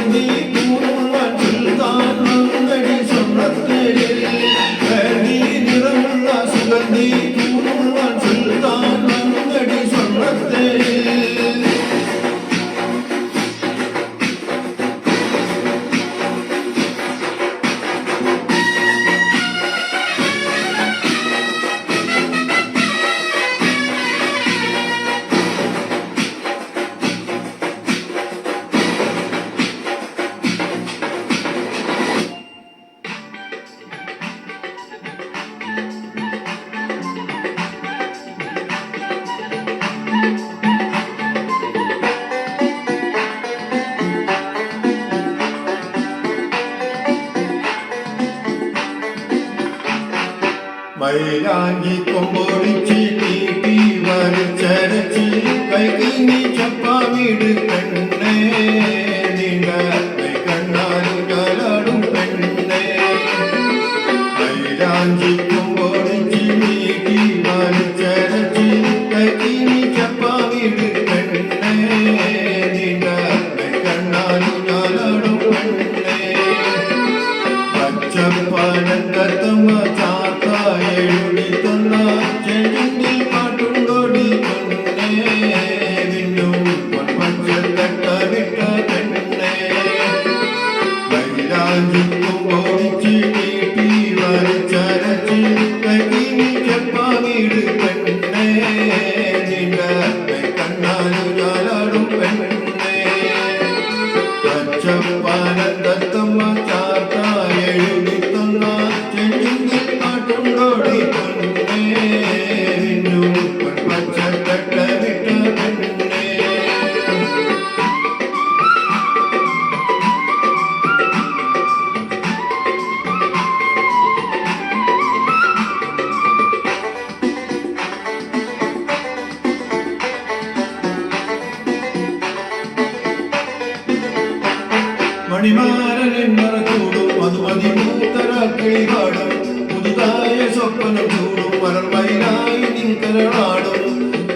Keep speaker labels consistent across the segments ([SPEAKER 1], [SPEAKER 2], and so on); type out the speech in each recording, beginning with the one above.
[SPEAKER 1] சுகந்தி பூணுள்ளான் சுல்தான் மங்கடி சொன்னத்தேரில் வேண்டி நிறமுள்ள சுகந்தி பூணுள்ளான் சுல்தான் மங்கடி சொன்னத்தேரில் മൈലാഞ്ചി കൊമ്പൊടിച്ച് നീട്ടി വലിച്ചരച്ച് കൈകി നീ ചപ്പാവിട് പെണ്ണേ നീണ്ട കണ്ണാലും കാലാടും പെണ്ണേ മൈലാഞ്ചി കൊമ്പൊടിച്ച് നീട്ടി വലിച്ചരച്ച് കൈകി നീ ചപ്പാവിട് പെണ്ണേ നീണ്ട കണ്ണാലും കാലാടും പെണ്ണേ പച്ചപ്പാനത്തമ്മ എഴുതി തന്ന ചെണ്ടിൽ പാട്ടുണ്ടോടി പെണ്ണേ വിന്നും പച്ചത്തട്ട വിട്ട പെണ്ണേ മൈലാഞ്ചിക്കും ഓടിച്ച് നീട്ടി വലിച്ചരച്ച് കൈ ചെപ്പാവിട് പെണ്ണേ നിന്റെ കണ്ണാലും ഞാലാടും പെണ്ണേ പച്ചപ്പാനത്തമ്മ ചാത്ത എഴുതി തന്ന ചെണ്ടിൽ പാട്ടുണ്ടോടി പെണ്ണേ വിന്നും പച്ചത്തട്ട വിട്ട പെണ്ണേ മണിമാരൻ മറക്കൂടും അത് മതിമൂത്തര കിളിപാടും പുതുതായ സ്വപ്നം ചൂടും മലർമയിലായി നിൻകരളാടും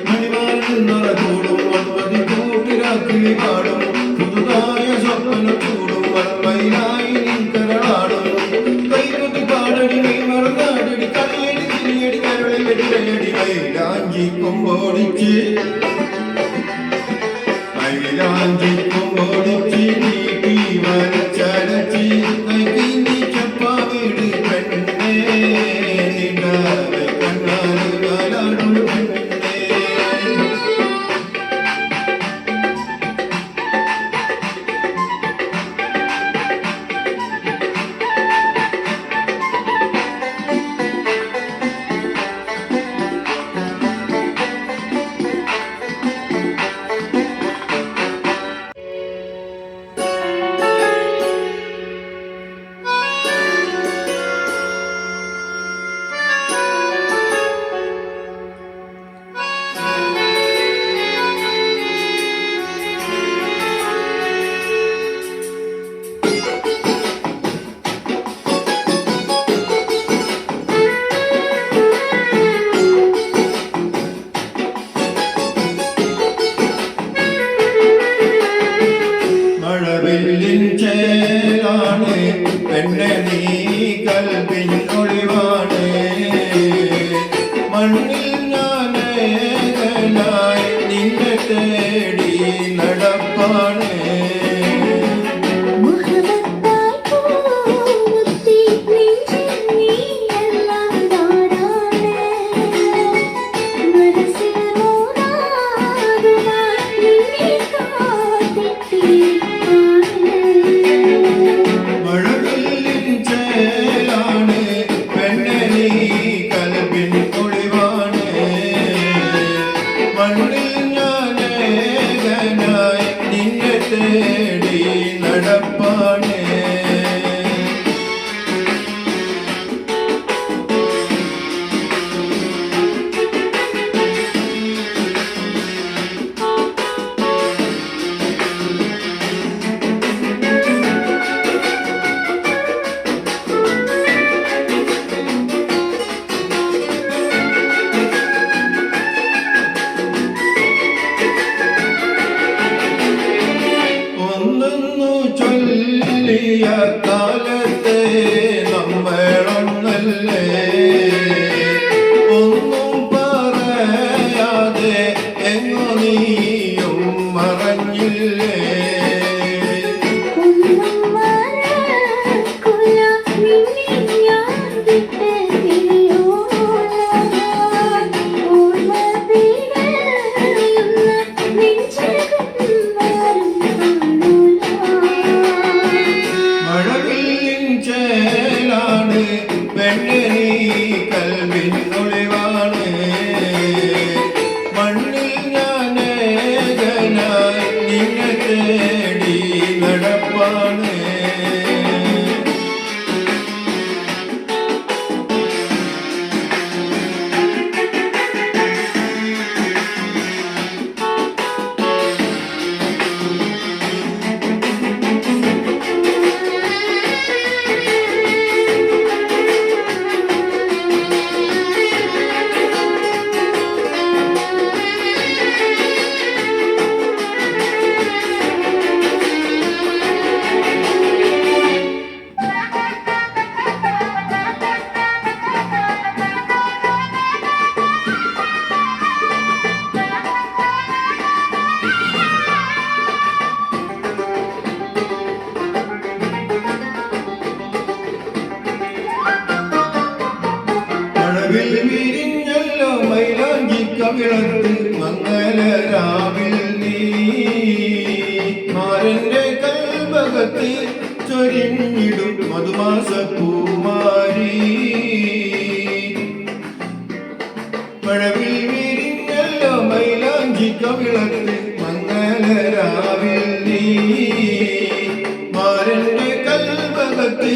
[SPEAKER 1] മണിമാരൻ മറക്കൂടും അത് മതിമൂത്തിര കിളിപാടും പുതുതായ സ്വപ്നം ചൂടും മലർമയിലായി നിൻകരളാടും കൈകൊത്തി പാടടി നീ മറന്നാടടി കളിയടി തിരിയടി കരളിലടി കൈയടി മൈലാഞ്ചി കൊമ്പോടിച്ച് മൈലാഞ്ചി കൊമ്പോടിച്ച് നീട്ടി വലിച്ചരച്ച് കൈകി നീ ചപ്പാവിട് പെണ്ണേ നിന്റെ കണ്ണാലും കാലാടും പെണ്ണേ മഴവില്ലിൻ ചേലാണ് പെണ്ണെ നീ കൽവിൻ ഒളിവാണ് മണ്ണിൽ ഞാനേകനായി നിന്നെ തേടി നടപ്പാണ് മണ്ണിൽ ഞാനേകനായി നിന്നെ ഒന്നെന്നു ചൊല്ലിയ കാലത്തെ നമ്മളൊന്നല്ലേ, ഒന്നും പറയാതെ എങ്ങു നീയും മറഞ്ഞില്ലേ. പെണ്ണെ നീ കൽവിനൊളിവാണ്, മണ്ണിൽ ഞാനേകനായി നിന്നെ തേടി നടപ്പാണ്. വിരിഞ്ഞല്ലോ മൈലാഞ്ചി കവിളത്ത് മംഗലരാവിൽ നീ, മാരന്റെ കൽഭകത്ത് ചൊരിഞ്ഞിടും മധുമാസ പൂമാരി. മഴവിൽ വിരിഞ്ഞല്ലോ മൈലാഞ്ചി കവിളത്ത് മംഗലരാവിൽ നീ, മാരന്റെ കൽഭകത്ത്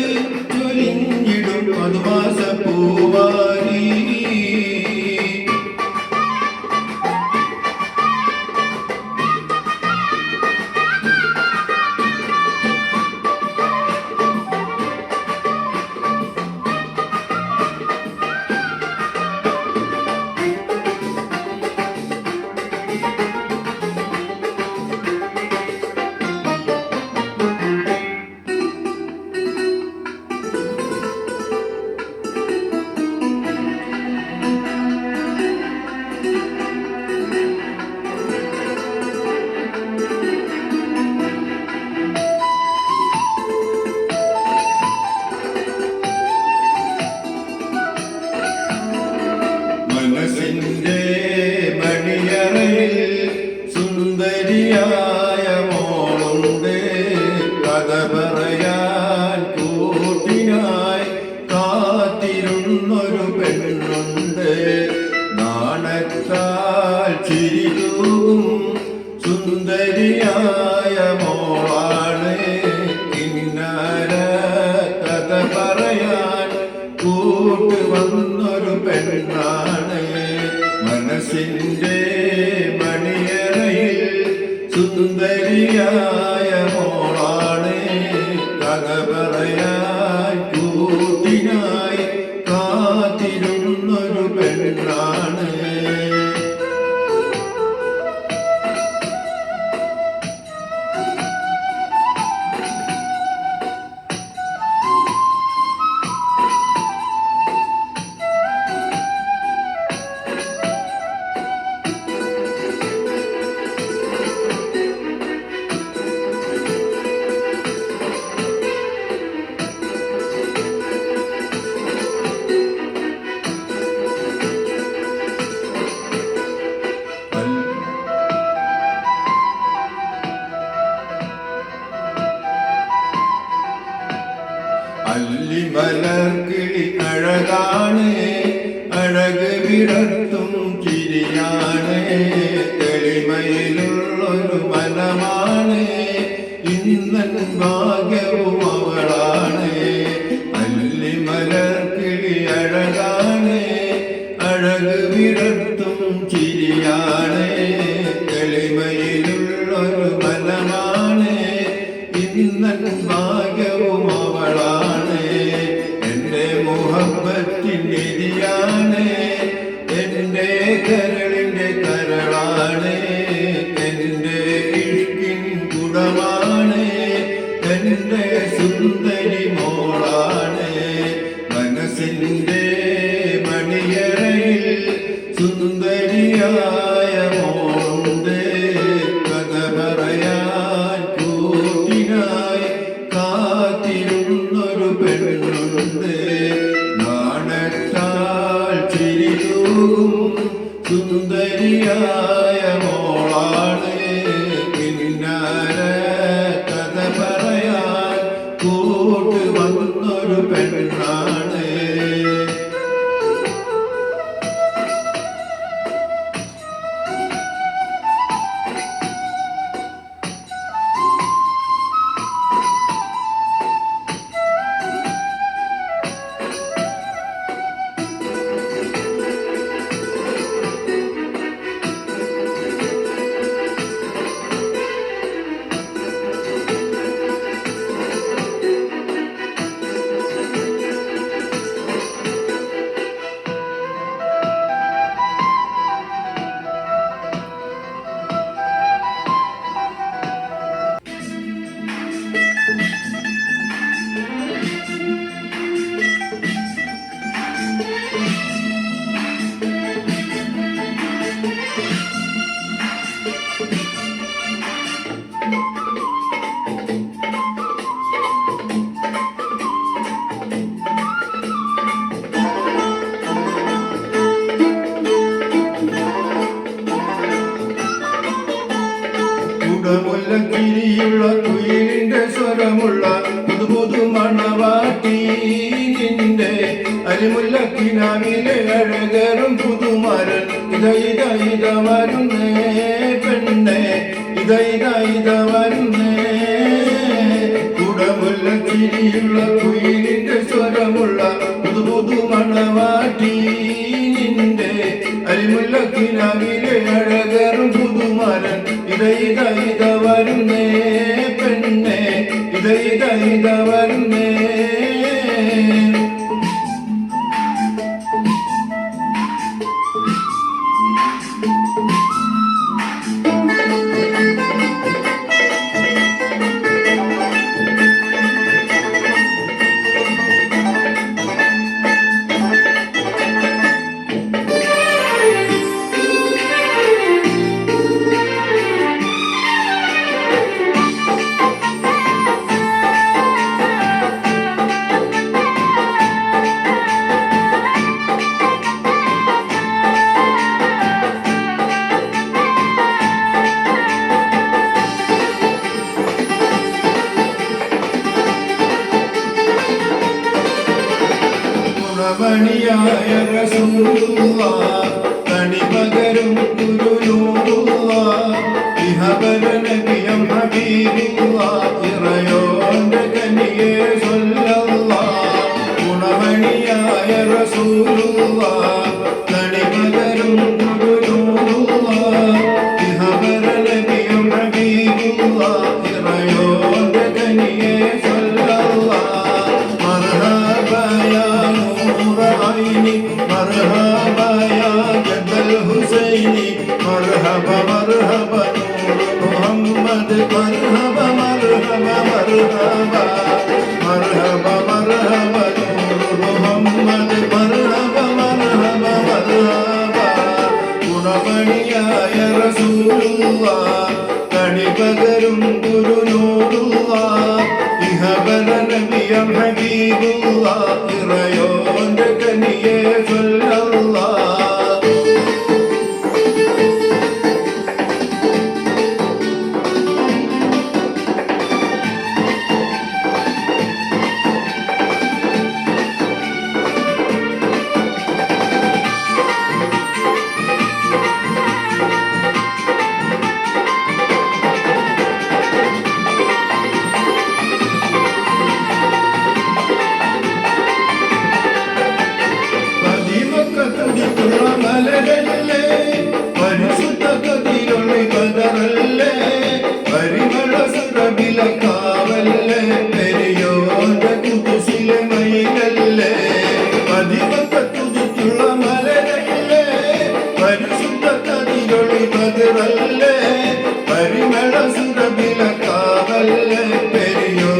[SPEAKER 1] ചൊരിഞ്ഞിടും മധുമാസ പൂമാരി. മനസ്സിന്റെ മണിയറയിൽ സുന്ദരിയായ മോളുണ്ട്, കഥ പറയാൻ കൂട്ടിനായി കാത്തിരുന്നൊരു പെണ്ണുണ്ട്. നാണത്താൽ ചിരിതൂകും സുന്ദരിയായ മോളാണ്, കിന്നാര കഥ പറയാൻ കൂട്ടുവന്നൊരു പെണ്ണാണ്. മനസ്സിന്റെ മണിയറയിൽ സുന്ദരിയായ മോളാണ്, കഥ പറയാൻ കൂട്ടിനായി കാത്തിരുന്നൊരു പെണ്ണാണ്. അല്ലിമലർക്കിളി അഴകാണ്, അഴക് വിടർത്തും ചിരിയാണ്, തെളിമയിലുള്ളൊരു മനമാണ്, ഇന്നൻ ഭാഗ്യവും അവളാണ്. അല്ലിമലർക്കിളി അഴകാണ്, അഴക് വിടർത്തും ചിരിയാണ്, തെളിമയിലുള്ളൊരു മനമാണ്, ഇന്നൻ ഭാഗ്യവും അവളാണ്. എന്റെ മുഹബത്തിൻ നിധിയാണ്, എന്റെ കരളിന്റെ കരളാണ്, എന്റെ ഇഷ്കിൻ കുടമാണ്. എന്റെ സുന്ദരി മോളാണ്. മനസ്സിന്റെ മണിയറയിൽ സുന്ദരിയായ മോളുണ്ട്. കഥ പറയാൻ കൂട്ടിനായി കാത്തിരുന്നൊരു പെണ്ണുണ്ട്. നാണത്താൽ ചിരിതൂകും സുന്ദരിയായ മോളാണ്. പിന്നാലെ കഥ പറയാൻ കൂട്ട് വന്നൊരു പെണ്ണാണ്. മുല്ലക്കിരിയുള്ള കുയിലിന്റെ സ്വരമുള്ള പുതുപുതു മണവാട്ടി നിന്റെ അരിമുല്ലക്കിനാവിലെ അഴകരും പുതുമരൻ. ഇത വരുന്നേ പെണ്ണെ, ഇത വരുന്നേ. കുടമുല്ലക്കിരിയുള്ള കുയിലിന്റെ സ്വരമുള്ള പുതുപുതു മണവാട്ടി നിന്റെ അരിമുല്ലക്കിനാവിലെ അഴകരും പുതുമരൻ. ഇത വരുന്നേ പെണ്ണെ, ഇത വരുന്നേ. മണിയായ റസൂലുള്ളാഹ് തണിപകരും ഗുരുനൂറുള്ളാഹ് ഇഹബര നബിയം ഹബീബുള്ളാഹ് ഇറയോന്റെ കനിയേ സ്വല്ലല്ലാഹ്. ഗുണമണിയായ റസൂലുള്ളാഹ് തണിപകരും ഗുരുനൂറുള്ളാഹ് ഇഹബര നബിയം ഹബീബുള്ളാഹ് ഇറയോന്റെ കനിയേ സ്വല്ലല്ലാഹ്. മർഹബാ യാ مرحبا يا جد الحسين مرحبا مرحبا نور محمد مرحبا مرحبا مرحبا مرحبا مرحبا نور محمد مرحبا مرحبا مرحبا. ഗുണമണിയായ റസൂലുള്ളാഹ് കണിപകരും ഗുരുനൂറുള്ളാഹ് ഇഹബര നബിയം ഹബീബുള്ളാഹ് ഇറയോന്റെ കനിയേ സ്വല്ലല്ലാഹ്. മലരല്ലേ പരിശുദ്ധ കതിരൊളി കതറല്ലേ പരിമള സുരഭില കാവല്ലേ പെരിയോന്റെ കുതുസിലെ മയിലല്ലേ. പതിവൊക്കെ തുതിച്ചുള്ള മലരല്ലേ പരിശുദ്ധ കതിരൊളി കതിറല്ലേ പരിമള സുരഭില കാവല്ലേ പെരിയോ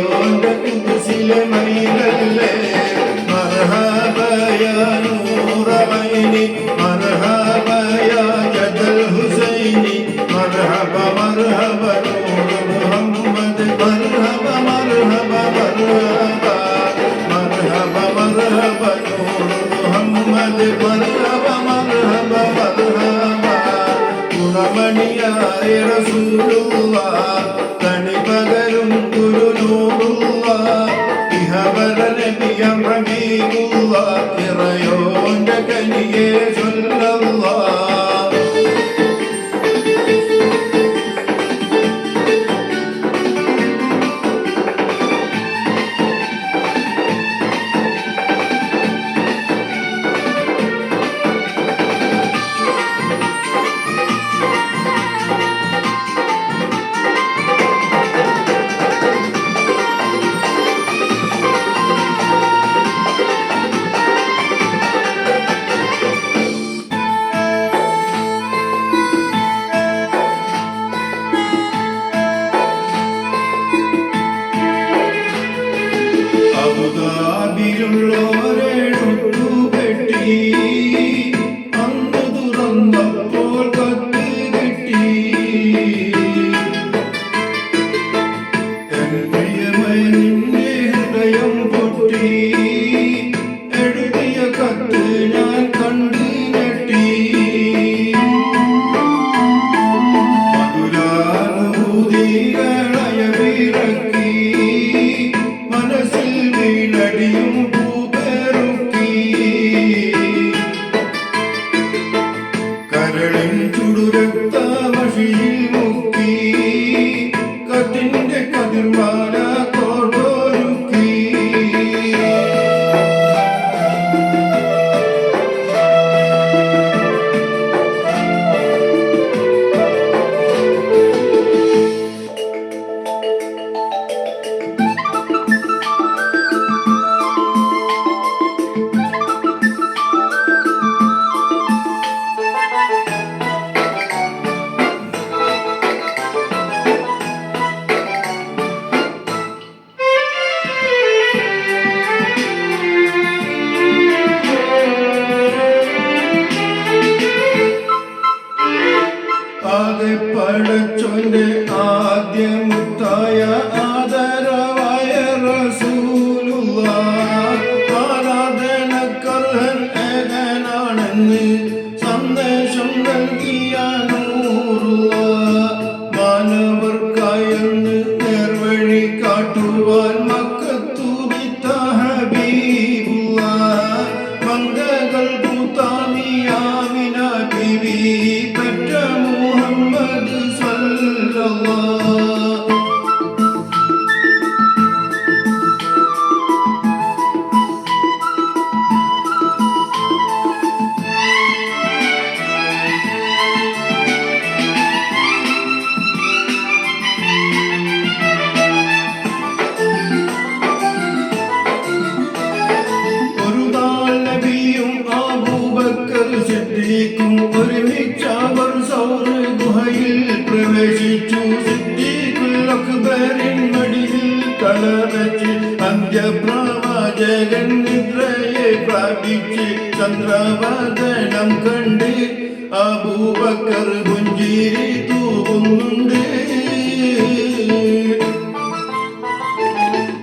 [SPEAKER 1] മതിലുള്ളോരെടുത്തു പെട്ടി അന്ന് തുറന്നപ്പോൾ കത്ത് കിട്ടി പ്രിയമനിന്റെ ഹൃദയം പൊട്ടി എഴുതിയ കത്ത് ഞാൻ കണ്ടു ഞെട്ടി മധുരാനുഭൂതികളയവിറക്കി മനസ്സിൽ വീണടിയും പൂപെറുക്കി കരളിൻ ചുടുരക്തമഷിയിൽ മുക്കി കത്തിന്റെ കതിർമാല കോർക്കൊരുക്കി ആകെ പടച്ചോന്റെ ആദ്യമുത്തായ ആദരവായ റസൂലുള്ളാഹ് ആരാധനക്കർഹൻ ഏകനാണെന്ന് സന്ദേശം നൽകിയ നൂറുള്ളാഹ് മാനവർക്കായെന്ന് നേർവഴി കാട്ടുവാൻ മക്കത്തു വിത്ത ഹബീബുള്ളാഹ് മംഗകൾ പൂത്താമിയാമിന ബിബി പെറ്റ മുഹമ്മദ് സല്ലല്ലാഹ് സിദ്ദീഖും ഒരുമിച്ചവർ സൗർ ഗുഹയിൽ പ്രവേശിച്ചു സിദ്ദീഖുൽ അക്ബറിൻ മടിയിൽ തലവെച്ച് അന്ത്യപ്രവാചകൻ നിദ്രയെ പ്രാപിച്ച് ചന്ദ്രവദനം കണ്ട് അബൂബക്കർ പുഞ്ചിരി തൂകുന്നുണ്ട്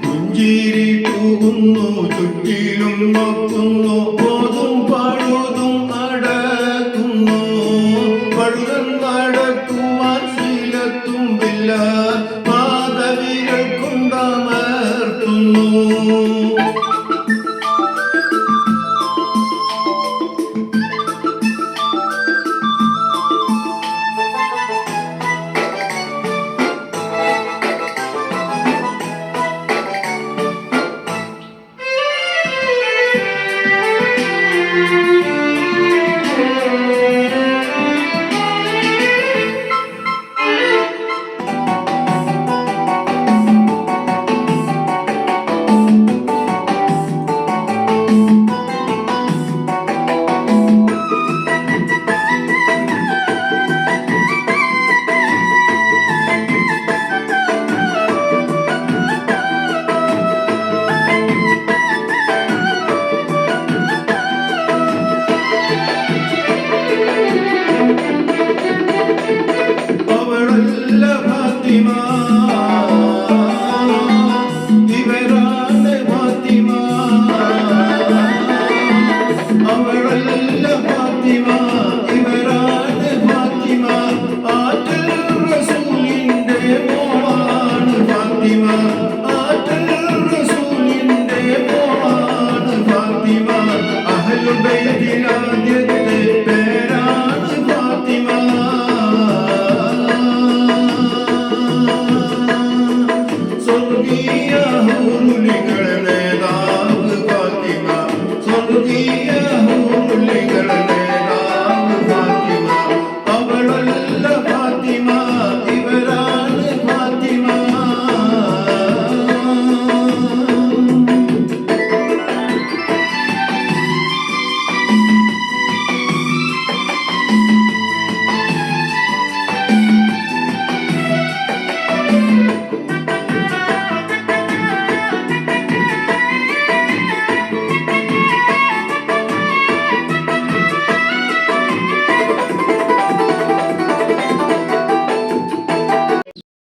[SPEAKER 1] പുഞ്ചിരി തൂകുന്നു ചുറ്റിലും നോക്കുന്നു പോതും